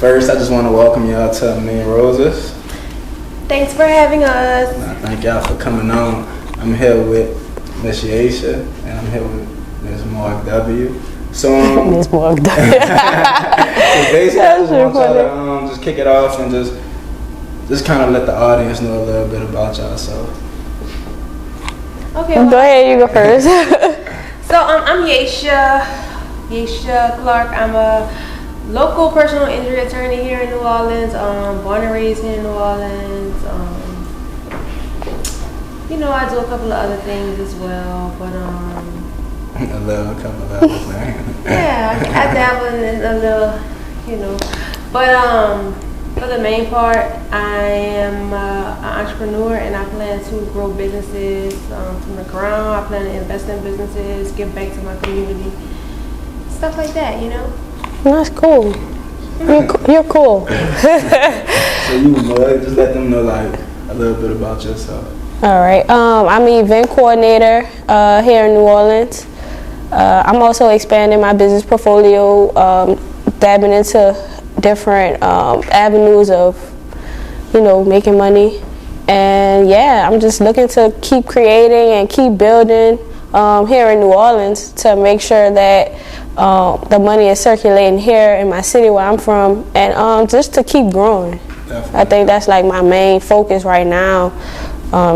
First, I just want to welcome y'all to Me and Roses. Thanks for having us. Thank y'all for coming on. I'm here with Miss Yasha, and I'm here with Miss Morg W. So, Miss Morg W. So basically, I just want y'all to just kick it off and just kind of let the audience know a little bit about y'all. Okay. Go ahead, you go first. So I'm Yasha Clark. I'm a local personal injury attorney here in New Orleans. Born and raised here in New Orleans. I do a couple of other things as well, but a couple of other things. Yeah, I dabble in a little, But for the main part, I am an entrepreneur, and I plan to grow businesses from the ground. I plan to invest in businesses, give back to my community, stuff like that. That's cool. You're cool. So you would just let them know like a little bit about yourself. All right. I'm an event coordinator here in New Orleans. I'm also expanding my business portfolio, dabbing into different avenues of, making money. And yeah, I'm just looking to keep creating and keep building here in New Orleans to make sure that the money is circulating here in my city where I'm from, and just to keep growing. Definitely. I think that's like my main focus right now,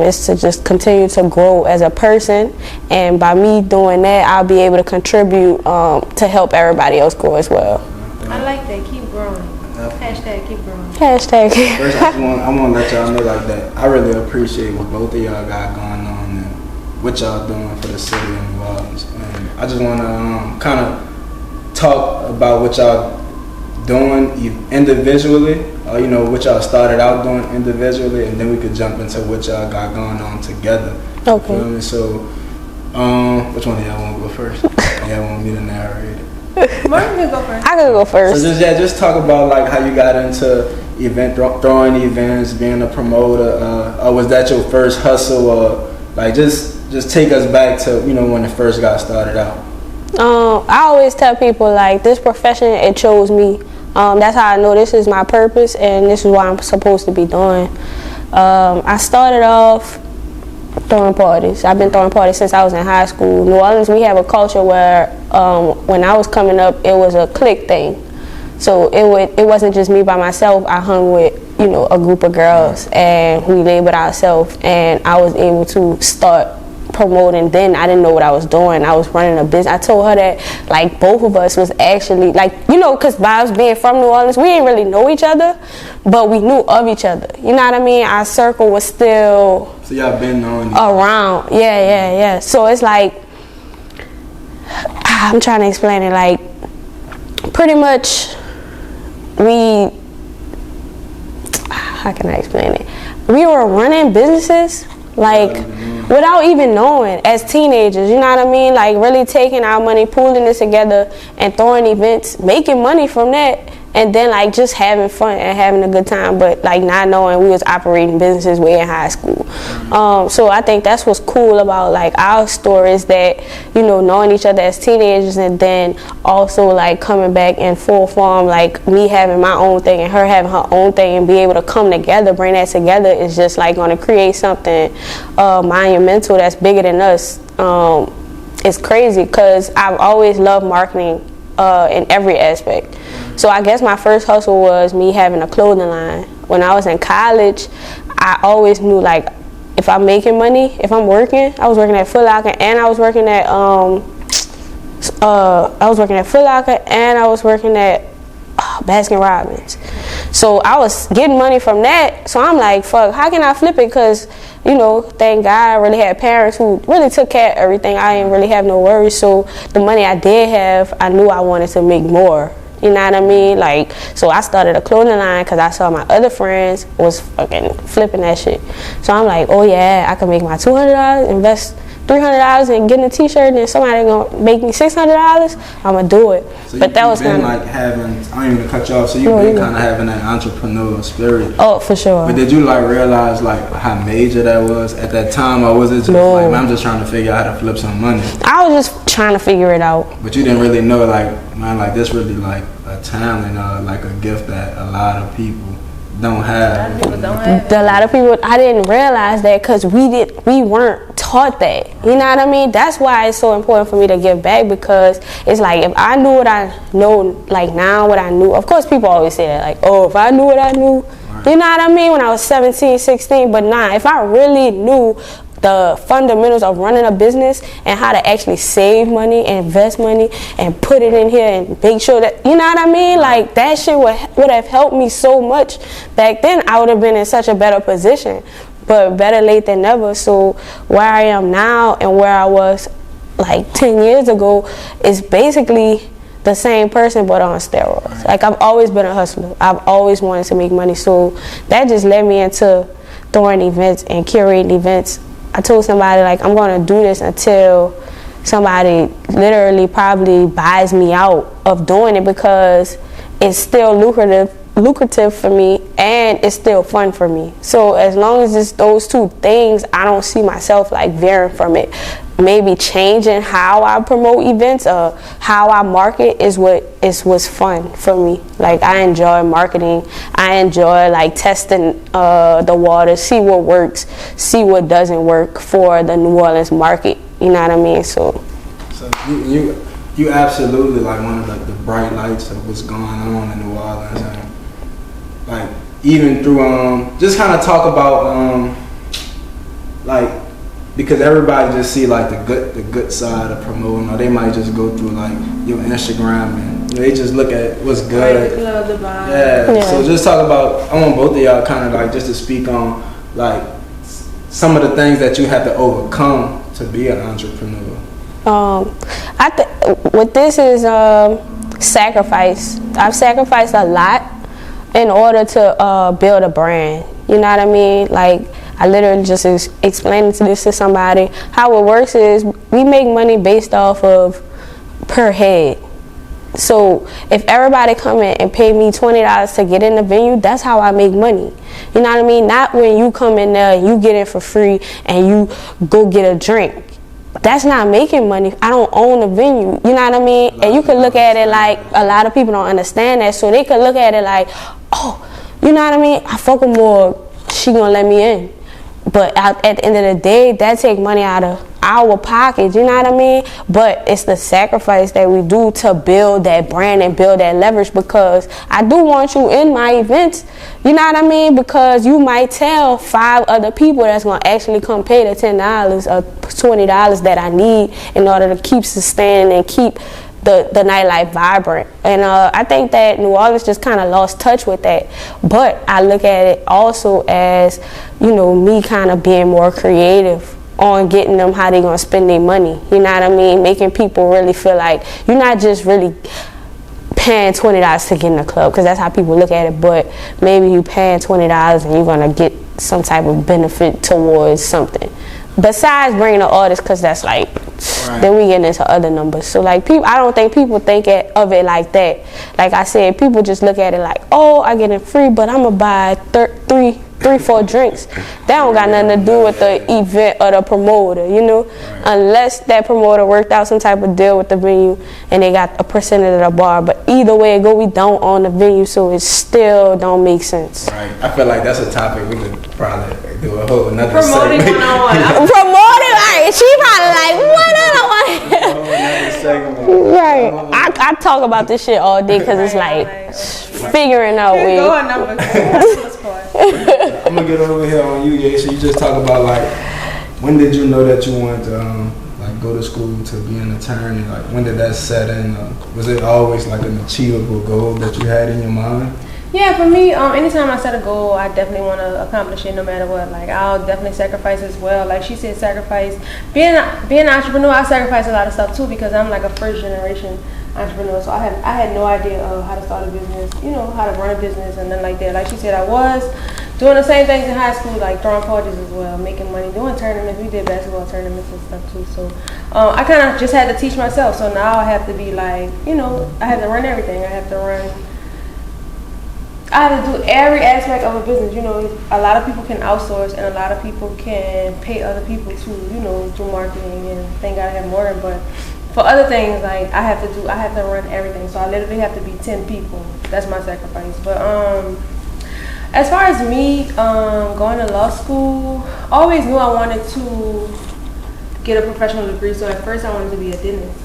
is to just continue to grow as a person, and by me doing that, I'll be able to contribute to help everybody else grow as well. I like that. Keep growing. Hashtag keep growing. Hashtag. First, I want to let y'all know like that I really appreciate what both of y'all got going on and what y'all doing for the city of New Orleans. And I just want to kind of talk about what y'all doing individually, what y'all started out doing individually, and then we could jump into what y'all got going on together. Okay. So, which one of y'all want to go first? Y'all want me to narrate it? Morg can go first. I can go first. So just talk about like how you got into throwing events, being a promoter. Or was that your first hustle, or like just take us back to when it first got started out? I always tell people like this profession, it chose me. That's how I know this is my purpose and this is what I'm supposed to be doing. I started off throwing parties. I've been throwing parties since I was in high school. New Orleans, we have a culture where when I was coming up, it was a clique thing. So it wasn't just me by myself. I hung with a group of girls, and we labeled ourselves, and I was able to start promoting. Then I didn't know what I was doing. I was running a business. I told her that like both of us was actually because by us being from New Orleans, we didn't really know each other, but we knew of each other. You know what I mean? Our circle was still so y'all been knowing around. Yeah. So it's like, I'm trying to explain it, like pretty much how can I explain it? We were running businesses without even knowing as teenagers, you know what I mean? Like really taking our money, pooling it together and throwing events, making money from that, and then like just having fun and having a good time, but like not knowing we was operating businesses way in high school. So I think that's what's cool about like our stories, that knowing each other as teenagers, and then also like coming back in full form, like me having my own thing and her having her own thing, and be able to come together, bring that together, is just like going to create something monumental that's bigger than us. It's crazy because I've always loved marketing in every aspect. So I guess my first hustle was me having a clothing line. When I was in college, I always knew like if I'm making money, if I'm working, I was working at Foot Locker, and I was working at Baskin Robbins. So I was getting money from that. So I'm like, fuck, how can I flip it? Because thank God I really had parents who really took care of everything. I didn't really have no worries. So the money I did have, I knew I wanted to make more. You know what I mean? Like, so I started a clothing line because I saw my other friends was fucking flipping that shit. So I'm like, oh yeah, I can make my $200, invest $300 and getting a t-shirt, and then somebody gonna make me $600, I'm gonna do it. So but that was been kind of like having, I don't even cut you off, so you've been kind of having that entrepreneurial spirit. Oh, for sure. But did you like realize like how major that was at that time, or was it just like, man, I'm just trying to figure out how to flip some money? I was just trying to figure it out. But you didn't really know like, man, like this really like a talent or like a gift that a lot of people don't have. A lot of people don't have it. A lot of people, I didn't realize that because we weren't taught that. You know what I mean? That's why it's so important for me to give back, because it's like if I knew what I know like now, what I knew. Of course, people always say that, like, oh, if I knew what I knew, you know what I mean? When I was 17, 16, but nah, if I really knew the fundamentals of running a business and how to actually save money, invest money, and put it in here and make sure that, you know what I mean? Like, that shit would have helped me so much back then. I would have been in such a better position, but better late than never. So where I am now and where I was like 10 years ago is basically the same person but on steroids. Like, I've always been a hustler. I've always wanted to make money. So that just led me into throwing events and curating events. I told somebody, like, I'm going to do this until somebody literally probably buys me out of doing it, because it's still lucrative for me and it's still fun for me. So as long as it's those two things, I don't see myself like veering from it. Maybe changing how I promote events or how I market is what's fun for me. Like, I enjoy marketing. I enjoy like testing the waters, see what works, see what doesn't work for the New Orleans market. You know what I mean? So you absolutely like one of like the bright lights of what's going on in New Orleans, and like even through just kind of talk about like, because everybody just see like the good side of promoting, or they might just go through like your Instagram and they just look at what's good. Love the vibe. Yeah. So just talk about, I want both of y'all kind of like just to speak on like some of the things that you have to overcome to be an entrepreneur. I think what this is sacrifice. I've sacrificed a lot in order to build a brand. You know what I mean? Like, I literally just explained this to somebody. How it works is we make money based off of per head. So if everybody come in and pay me $20 to get in the venue, that's how I make money. You know what I mean? Not when you come in there and you get in for free and you go get a drink. That's not making money. I don't own the venue. You know what I mean? And you can look at it like, a lot of people don't understand that. So they could look at it like, oh, you know what I mean? I fuck with Morg, she gonna let me in. But at the end of the day, that take money out of our pockets, you know what I mean? But it's the sacrifice that we do to build that brand and build that leverage, because I do want you in my events, you know what I mean? Because you might tell 5 other people that's going to actually come pay the $10 or $20 that I need in order to keep sustaining and keep the nightlife vibrant. And I think that New Orleans just kind of lost touch with that. But I look at it also as, you know, me kind of being more creative on getting them how they gonna spend their money. You know what I mean? Making people really feel like you're not just really paying $20 to get in the club, because that's how people look at it, but maybe you paying $20 and you're gonna get some type of benefit towards something. Besides bringing the artist, because that's like, right, then we get into other numbers. So like, people, I don't think people think of it like that. Like I said, people just look at it like, oh, I get it free, but I'm gonna buy 3-4 drinks. That don't got nothing to do with the event or the promoter, you know, right, unless that promoter worked out some type of deal with the venue and they got a percentage of the bar. But either way it go, we don't own the venue, so it still don't make sense. Right. I feel like that's a topic we could probably do a whole another promoting segment. Promoting, right? She probably like, what other one? Right. I talk about this shit all day because it's like figuring out ways. Go on number 2. I'm gonna get over here on you, Yasha. You just talk about like, when did you know that you wanted to like go to school to be an attorney? Like, when did that set in? Was it always like an achievable goal that you had in your mind? Yeah, for me, anytime I set a goal, I definitely want to accomplish it no matter what. Like, I'll definitely sacrifice as well. Like she said, sacrifice. Being an entrepreneur, I sacrifice a lot of stuff too, because I'm like a first generation entrepreneur. So I had no idea of how to start a business, you know, how to run a business and then like that. Like she said, I was doing the same things in high school, like throwing parties as well, making money, doing tournaments. We did basketball tournaments and stuff too. So I kind of just had to teach myself. So now I have to be like, you know, I have to run everything. I have to do every aspect of a business. You know, a lot of people can outsource and a lot of people can pay other people to, you know, do marketing, and thank God I have Morg. But for other things, like I have to run everything. So I literally have to be 10 people. That's my sacrifice. But as far as me going to law school, I always knew I wanted to get a professional degree. So at first I wanted to be a dentist,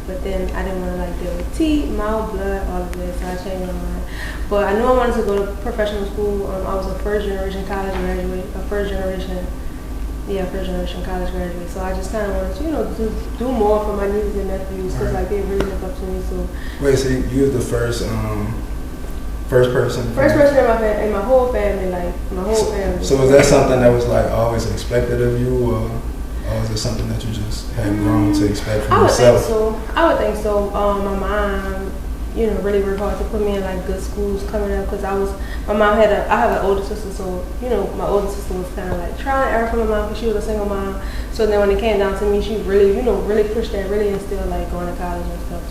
but then I didn't want to like deal with teeth, mouth, blood, all of this. So I changed my mind. But I knew I wanted to go to professional school. I was a first generation college graduate, first generation college graduate. So I just kind of wanted to, to do more for my nieces and nephews because like they really look up to me. So wait, so you was the first person? First person in my whole family, like my whole family. So was that something that was like always expected of you, or was it something that you just had grown to expect from yourself? I would think so. My mom, really worked hard to put me in like good schools coming up because I have an older sister, so my older sister was kind of like trying to err from my mom because she was a single mom. So then when it came down to me, she really, really pushed that, really instilled like going to college and stuff.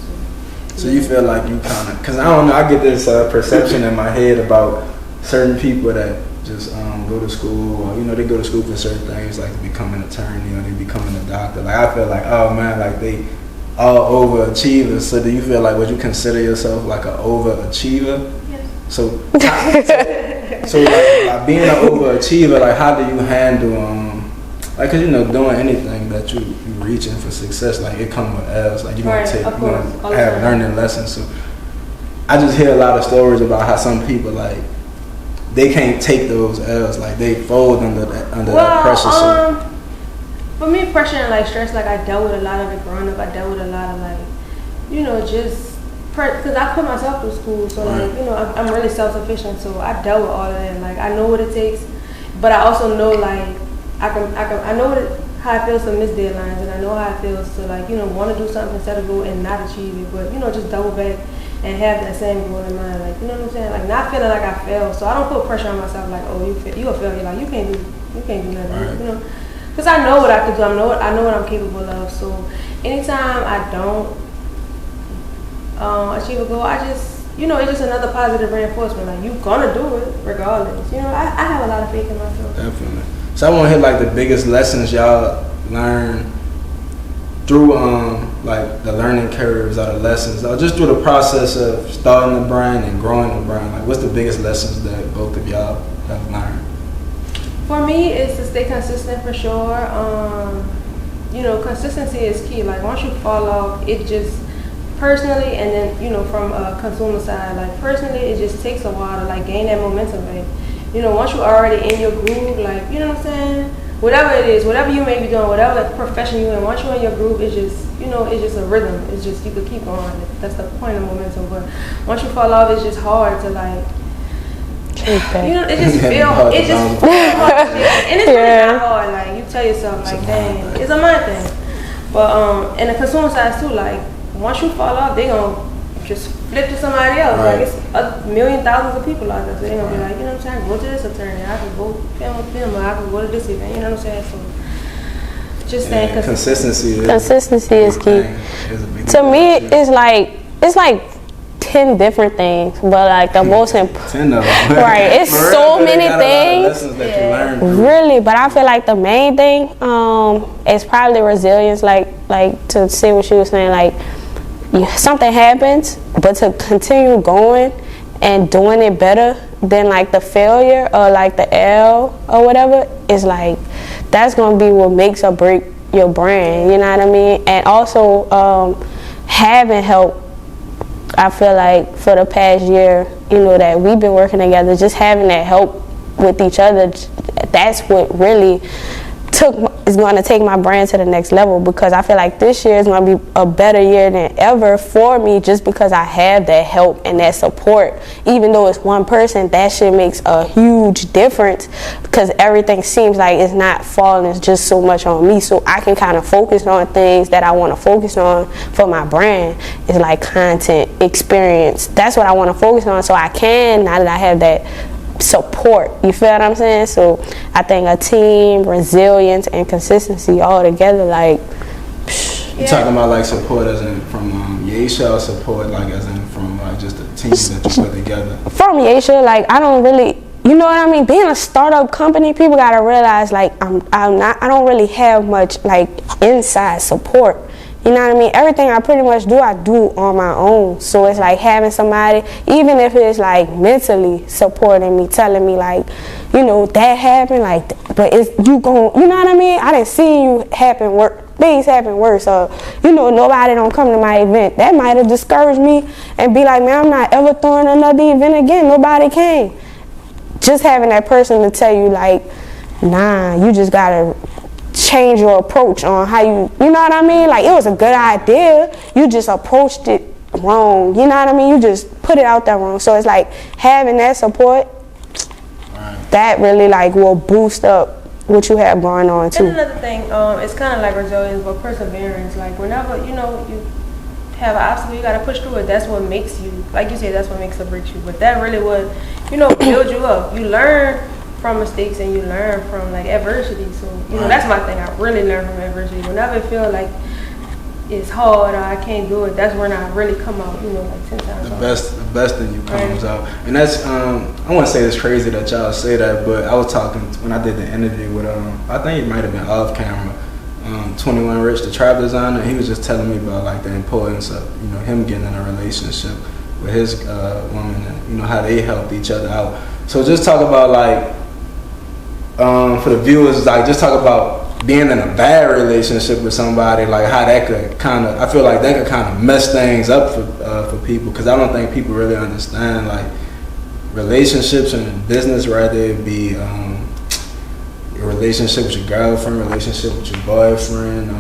So you feel like you kind of, because I don't know, I get this perception in my head about certain people that just go to school, or they go to school for certain things, like to become an attorney or they becoming a doctor. Like I feel like, oh man, like they all overachievers. So do you feel like, would you consider yourself like an overachiever? Yes. So like being an overachiever, like how do you handle like, cause doing anything that you reaching for success, like it come with L's, like you're gonna have learning lessons. So I just hear a lot of stories about how some people like they can't take those L's, like they fold under that pressure. So for me, pressure and like stress, like I dealt with a lot of it growing up. I dealt with a lot of like, just because I put myself through school, so like I'm really self-sufficient, so I dealt with all of that. Like I know what it takes, but I also know like I know how it feels to miss deadlines, and I know how it feels to like want to do something instead of go and not achieve it, but just double back and have that same goal in mind, like what I'm saying, like not feeling like I failed. So I don't put pressure on myself like, oh, you a failure, like you can't do nothing, because I know what I can do. I know what I'm capable of. So anytime I don't achieve a goal, I just it's just another positive reinforcement. Like you're gonna do it regardless. I have a lot of faith in myself. Definitely. So I want to hear like the biggest lessons y'all learn through like the learning curves or the lessons, or just through the process of starting the brand and growing the brand. Like what's the biggest lessons that both of y'all have learned? For me, it's to stay consistent for sure. Consistency is key. Like once you fall off, it just personally, and then from a consumer side, like personally, it just takes a while to like gain that momentum. Like once you're already in your groove, like what I'm saying, whatever it is, whatever you may be doing, whatever profession you're in, once you're in your groove, it's just it's just a rhythm. It's just you could keep going. That's the point of momentum. But once you fall off, it's just hard to like. It just feels hard, and it's really not hard. Like you tell yourself, like, dang, it's a mind thing. But and the consumer side too, like once you fall off, they gonna just flip to somebody else. Right. Like it's a million thousands of people out there, so they gonna be like, what I'm saying, go to this attorney, I can go film, or I can go to this event. What I'm saying? So just saying, consistency is key. To me, it's like 10 different things, but like the most important 10 of them. Right, it's so many things lessons that you learned really, but I feel like the main thing is probably resilience, like to say what you were saying, like something happens, but to continue going and doing it better than like the failure or like the L or whatever is like that's gonna be what makes or break your brand, you know what I mean? And also having help. I feel like for the past year, that we've been working together, just having that help with each other, that's what really is going to take my brand to the next level, because I feel like this year is going to be a better year than ever for me, just because I have that help and that support. Even though it's one person, that shit makes a huge difference, because everything seems like it's not falling, it's just so much on me, so I can kind of focus on things that I want to focus on for my brand. It's like content, experience, that's what I want to focus on, so I can, now that I have that support, you feel what I'm saying? So I think a team, resilience, and consistency all together, like you talking about like support as in from Yasha, or support like as in from like just the team that you put together? From Yasha, like I don't really, you know what I mean? Being a startup company, people gotta realize like I don't really have much like inside support. You know what I mean? Everything I pretty much do, I do on my own. So it's like having somebody, even if it's like mentally supporting me, telling me like, you know, that happened, like, but it's you gon', you know what I mean? I didn't see you happen worse. Things happen worse. So, you know, nobody don't come to my event. That might have discouraged me and be like, man, I'm not ever throwing another event again. Nobody came. Just having that person to tell you like, nah, you just gotta change your approach on how you know what I mean? Like, it was a good idea. You just approached it wrong. You know what I mean? You just put it out there wrong. So it's like having that support, that really like will boost up what you have going on too. And another thing, it's kind of like resilience, but perseverance. Like whenever you know you have an obstacle, you gotta push through it. That's what makes you, like you said, that's what makes or breaks you. But that really would, you know, build you up. You learn from mistakes and you learn from like adversity. So you know, that's my thing. I really learn from adversity. Whenever I feel like it's hard or I can't do it, that's when I really come out, you know, like 10 times the best in you comes out. And that's I want to say it's crazy that y'all say that, but I was talking when I did the interview with I think it might have been off camera, 21 Rich, the travel designer. He was just telling me about like the importance of, you know, him getting in a relationship with his woman, and you know how they helped each other out. So just talk about like for the viewers, like just talk about being in a bad relationship with somebody, like how that could kind of, I feel like that could kind of mess things up for people, because I don't think people really understand like relationships and business, rather it be your relationship with your girlfriend, relationship with your boyfriend,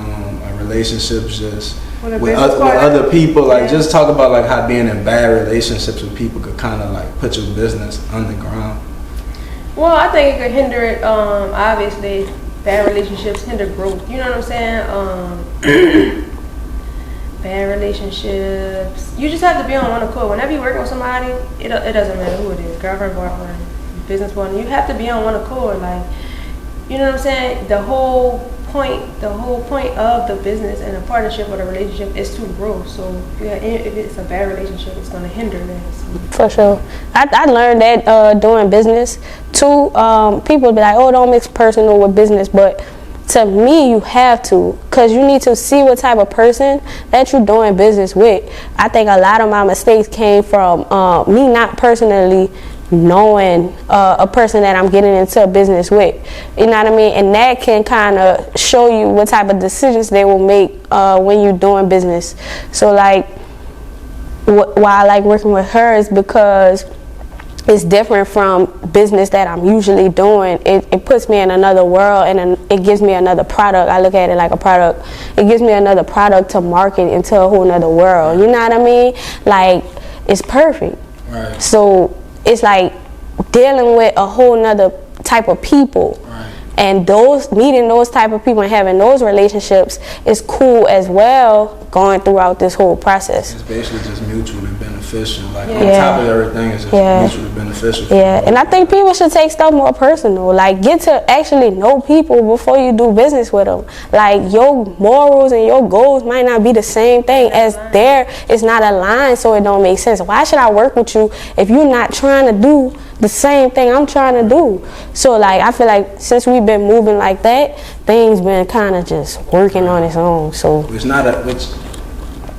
relationships just with other people. Like just talk about like how being in bad relationships with people could kind of like put your business underground. Well, I think it could hinder it. Obviously, bad relationships hinder growth. You know what I'm saying? Bad relationships. You just have to be on one accord. Whenever you're working with somebody, it doesn't matter who it is, girlfriend, boyfriend, business partner. You have to be on one accord. Like, you know what I'm saying? The whole point of the business and a partnership or the relationship is to grow. So yeah, if it's a bad relationship, it's gonna hinder that. So. For sure. I learned that doing business too. People be like, oh, don't mix personal with business, but to me, you have to, because you need to see what type of person that you're doing business with. I think a lot of my mistakes came from me not personally knowing a person that I'm getting into a business with. You know what I mean? And that can kind of show you what type of decisions they will make when you're doing business. So like, why I like working with her is because it's different from business that I'm usually doing. It puts me in another world, and it gives me another product. I look at it like a product. It gives me another product to market into a whole nother world. You know what I mean? Like, it's perfect. Right. So it's like dealing with a whole nother type of people. Right. And meeting those type of people and having those relationships is cool as well, going throughout this whole process. It's basically just mutually beneficial. Like on top of everything, it's just mutually beneficial. Yeah, and I think people should take stuff more personal. Like, get to actually know people before you do business with them. Like, your morals and your goals might not be the same thing as theirs. It's not aligned, so it don't make sense. Why should I work with you if you're not trying to do the same thing I'm trying to do? So like, I feel like since we've been moving like that, things been kind of just working on its own. So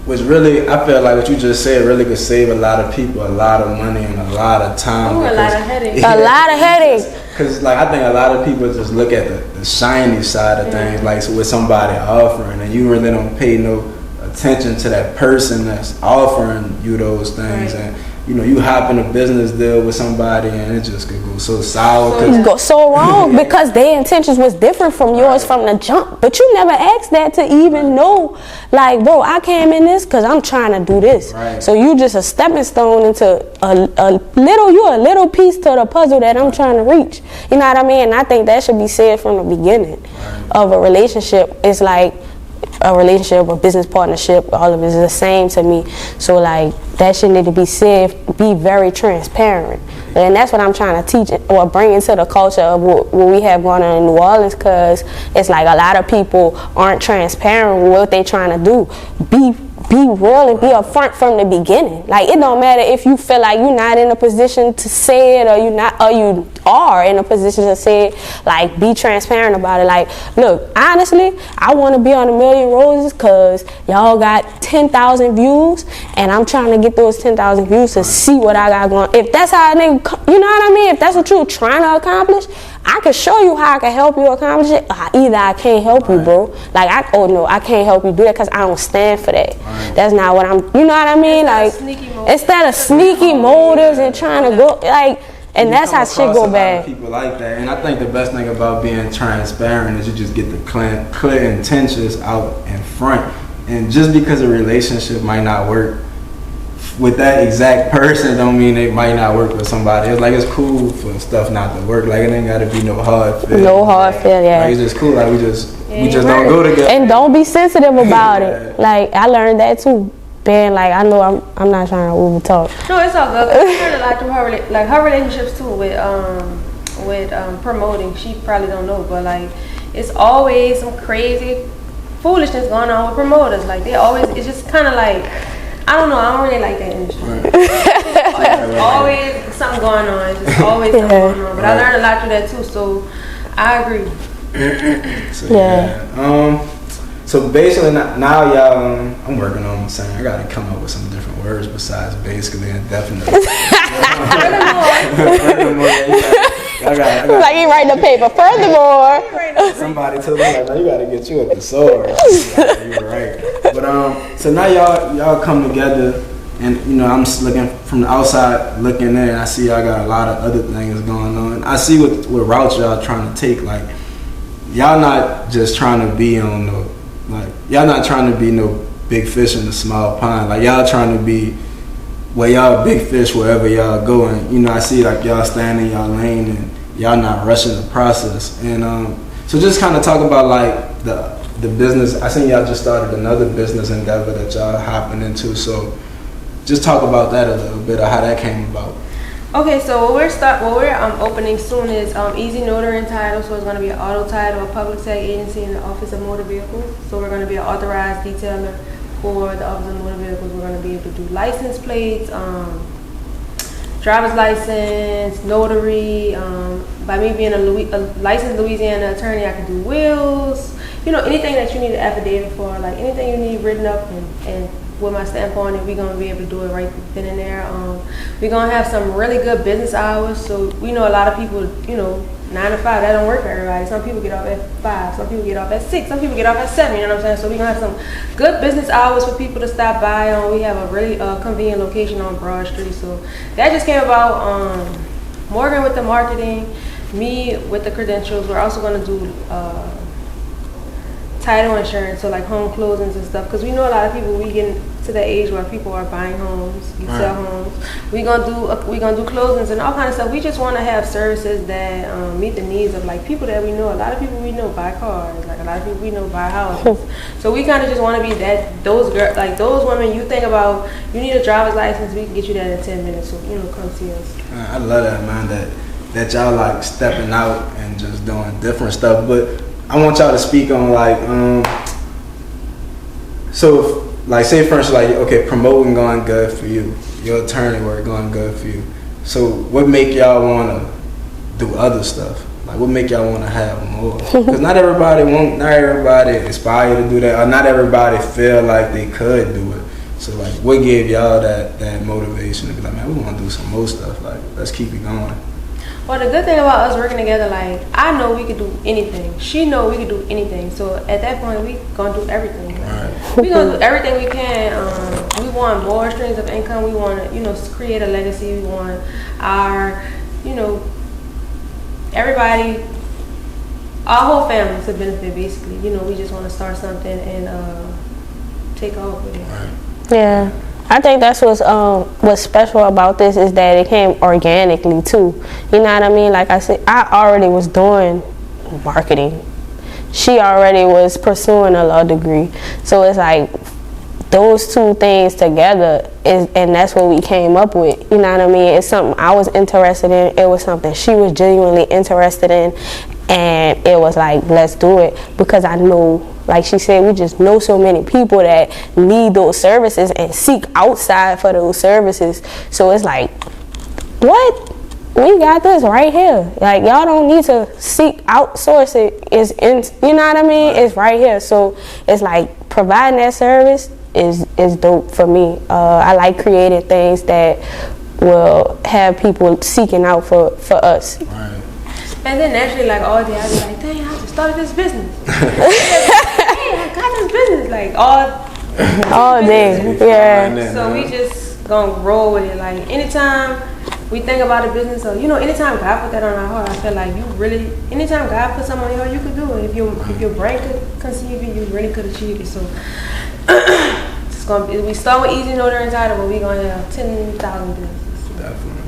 which really, I feel like what you just said really could save a lot of people a lot of money and a lot of time. Ooh, a lot of headaches. A lot of headaches. Because like, I think a lot of people just look at the shiny side of things, like so with somebody offering, and you really don't pay no attention to that person that's offering you those things. Right. And you know, you hop in a business deal with somebody and it just could go so sour. It go so wrong because their intentions was different from yours from the jump. But you never asked that to even know, like, bro, I came in this because I'm trying to do this. Right. So you just a stepping stone into a little piece to the puzzle that I'm trying to reach. You know what I mean? And I think that should be said from the beginning of a relationship. It's like a relationship, a business partnership, all of it is the same to me. So like, that shit need to be said, be very transparent. And that's what I'm trying to teach or bring into the culture of what we have going on in New Orleans, because it's like a lot of people aren't transparent with what they're trying to do. Be be real and be upfront from the beginning. Like, it don't matter if you feel like you're not in a position to say it, or you are in a position to say it. Like, be transparent about it. Like, look, honestly, I want to be on A Million Roses because y'all got 10,000 views, and I'm trying to get those 10,000 views to see what I got going. If that's how a nigga, you know what I mean? If that's what you're trying to accomplish, I can show you how I can help you accomplish it. Either I can't help you, bro. Like, I can't help you do that because I don't stand for that. That's not what I'm, you know what I mean? Like, instead of sneaky motives and trying to go, like, and that's how shit go bad. People like that, and I think the best thing about being transparent is you just get the clear intentions out in front. And just because a relationship might not work with that exact person, don't mean it might not work with somebody else. Like, it's cool for stuff not to work. Like, it ain't gotta be no hard feel. No hard feel, yeah. Like, it's just cool. Like, we just don't go together. And don't be sensitive about it. Like, I learned that too. Being like, I know I'm not trying to over talk. No, it's all good. I learned a lot through her relationships too with promoting. She probably don't know, but like, it's always some crazy foolishness going on with promoters. Like, it's just kind of like, I don't know, I don't really like that industry. It's always something going on. It's just always something going on. But I learned a lot through that too, so I agree. So basically now y'all, I'm working on saying I gotta come up with some different words besides basically and definitely. Like, you writing the paper. Furthermore, somebody told me like, no, you gotta get you a thesaurus. You're right. But so now y'all come together, and you know, I'm just looking from the outside looking in, and I see y'all got a lot of other things going on. I see what routes y'all trying to take. Like, y'all not just trying to be on the, like, y'all not trying to be no big fish in a small pond. Like, y'all trying to be, well, y'all big fish wherever y'all going. You know, I see like y'all standing y'all lane and y'all not rushing the process. And so just kind of talk about like the business. I seen y'all just started another business endeavor that y'all hopping into. So just talk about that a little bit, or how that came about. Okay, so what we're opening soon is Easy Notary and Title. So it's going to be an auto title, a public tag agency in the Office of Motor Vehicles. So we're going to be an authorized detailer for the Office of Motor Vehicles. We're going to be able to do license plates, driver's license, notary. By me being a licensed Louisiana attorney, I can do wills. You know, anything that you need an affidavit for, like anything you need written up and with my stamp on it, we're going to be able to do it right then and there. We're going to have some really good business hours. So we know a lot of people, you know, 9 to 5, that don't work for everybody. Some people get off at 5, some people get off at 6, some people get off at 7, you know what I'm saying? So we're going to have some good business hours for people to stop by. We have a really convenient location on Broad Street. So that just came about. Morgan with the marketing, me with the credentials. We're also going to do title insurance, so like home closings and stuff, because we know a lot of people, we get to the age where people are buying homes, you sell homes. We gonna do closings and all kind of stuff. We just want to have services that meet the needs of like people that we know. A lot of people we know buy cars, like a lot of people we know buy houses. So we kind of just want to be those women you think about. You need a driver's license, we can get you that in 10 minutes. So you know, come see us. I love that, man. That y'all like stepping out and just doing different stuff, but I want y'all to speak on like, so if, like say for instance, like, okay, promoting going good for you, your attorney work going good for you. So what make y'all want to do other stuff? Like what make y'all want to have more? Because not everybody inspire you to do that, or not everybody feel like they could do it. So like what gave y'all that motivation to be like, man, we want to do some more stuff, like let's keep it going. Well, the good thing about us working together, like, I know we could do anything. She know we could do anything. So at that point, we gonna do everything. Right. We gonna do everything we can. We want more streams of income. We want to, you know, create a legacy. We want our, you know, everybody, our whole family to benefit. Basically, you know, we just want to start something and take off with it. Right. Yeah. I think that's what's special about this is that it came organically too. You know what I mean? Like I said, I already was doing marketing. She already was pursuing a law degree. So it's like those two things together and that's what we came up with. You know what I mean? It's something I was interested in. It was something she was genuinely interested in, and it was like, let's do it, because I know like she said, we just know so many people that need those services and seek outside for those services. So it's like, what? We got this right here. Like, y'all don't need to seek outsource it. It's in, you know what I mean? It's right here. So it's like providing that service is dope for me. I like creating things that will have people seeking out for us. Right. And then naturally, like all day, I'd be like, dang, I just started this business. Hey, I got this business. Like all day. Yeah. So we just gonna roll with it. Like anytime we think about a business, or anytime God put that on our heart, I feel like anytime God put something on your heart, you could do it. If your brain could conceive it, you really could achieve it. So we start with easy, no, they're entitled, but we gonna have 10,000 businesses. Definitely.